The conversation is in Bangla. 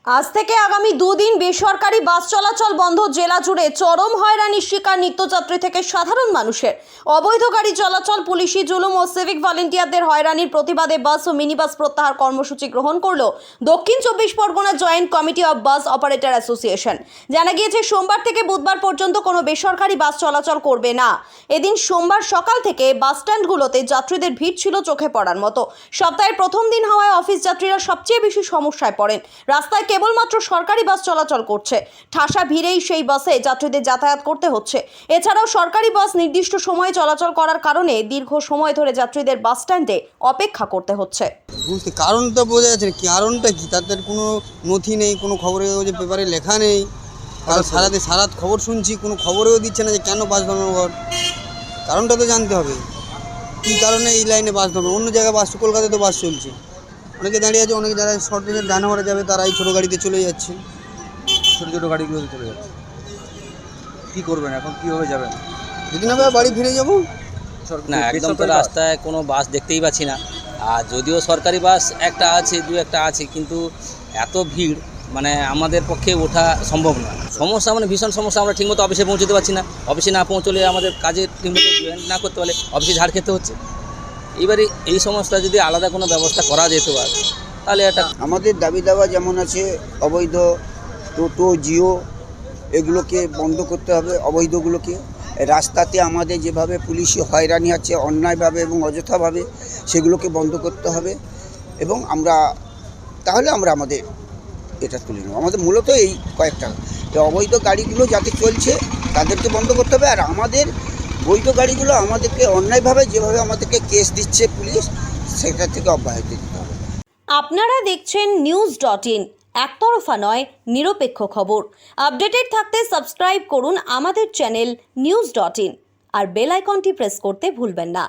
আজ থেকে আগামী দুদিন বেসরকারি বাস চলাচল বন্ধ। জেলা জুড়ে চরম হয়রানির শিকার নিত্যযাত্রী থেকে সাধারণ মানুষের। অবৈধ গাড়ি চলাচল, পুলিশি জুলুম ও সিভিক ভলেন্টিয়ারদের হয়রানির প্রতিবাদে বাস ও মিনি বাস প্রত্যাহার কর্মসূচি গ্রহণ করল দক্ষিণ 24 Pargana joint committee of bus operator association. জানা গিয়েছে, সোমবার থেকে বুধবার পর্যন্ত কোনো বেসরকারি বাস চলাচল করবে না। এদিন সোমবার সকাল থেকে বাস স্ট্যান্ডগুলোতে যাত্রীদের ভিড় ছিল চোখে পড়ার মতো। সপ্তাহের প্রথম দিন হওয়ায় অফিস যাত্রীরা সবচেয়ে বেশি সমস্যায় পড়েন। রাস্তায় কেবলমাত্র সরকারি বাস চলাচল করছে। ঠাসা ভিড়েই সেই বাসে যাত্রীদের যাতায়াত করতে হচ্ছে। এছাড়াও সরকারি বাস নির্দিষ্ট সময়ে চলাচল করার কারণে দীর্ঘ সময় ধরে যাত্রীদের বাস স্ট্যান্ডে অপেক্ষা করতে হচ্ছে। বুঝতে কারণটা বোঝা যাচ্ছে না, কারণটা কি? তাদের কোনো নথি নেই, কোনো খবরের কাগজে পেপারে লেখা নেই। কারণ সারা খবর শুনছি, কোনো খবরেও দিচ্ছে না যে কেন বাস ধর্মঘট। কারণটা তো জানতে হবে, কী কারণে এই লাইনে বাস ধর্মঘট। অন্য জায়গায় বাস, কলকাতায় তো বাস চলছে, অনেকে দাঁড়িয়ে আছে। অনেকে যারা শর্ট রেঞ্জের ডানাহারে যাবে তারা এই ছোটো গাড়িতে চলে যাচ্ছে, ছোটো গাড়িগুলোতে চলে যাচ্ছে। কী করবেন এখন, কীভাবে যাবেন? যদি না বাড়ি ফিরে যাবো। না, একদম তো রাস্তায় কোনো বাস দেখতেই পাচ্ছি না। আর যদিও সরকারি বাস একটা আছে, দু একটা আছে, কিন্তু এত ভিড় মানে আমাদের পক্ষে ওঠা সম্ভব না। সমস্যা মানে ভীষণ সমস্যা। আমরা ঠিকমতো অফিসে পৌঁছতে পারছি না। অফিসে না পৌঁছলে আমাদের কাজে ঠিকমতো জয়েন না করতে পারলে অফিসে ঝাড় খেতে হচ্ছে। এবারে এই সমস্যা যদি আলাদা কোনো ব্যবস্থা করা যেতে পারে তাহলে এটা আমাদের দাবি দাওয়া যেমন আছে, অবৈধ টোটো, জিও এগুলোকে বন্ধ করতে হবে। অবৈধগুলোকে রাস্তাতে আমাদের যেভাবে পুলিশি হয়রানি আছে অন্যায়ভাবে এবং অযথাভাবে, সেগুলোকে বন্ধ করতে হবে। এবং তাহলে আমরা আমাদের এটা তুলে নেব। আমাদের মূলত এই কয়েকটা, এই অবৈধ গাড়িগুলো যাতে চলছে তাদেরকে বন্ধ করতে হবে। আর আমাদের বৈধ গাড়িগুলো আমাদেরকে অন্যায়ভাবে যেভাবে আমাদেরকে কেস দিচ্ছে পুলিশ, সেটা থেকে অব্যাহতি দিতে হবে। আপনারা দেখছেন news.in, একতরফা নয়, নিরপেক্ষ খবর। আপডেটেড থাকতে সাবস্ক্রাইব করুন আমাদের চ্যানেল news.in আর বেল আইকনটি প্রেস করতে ভুলবেন না।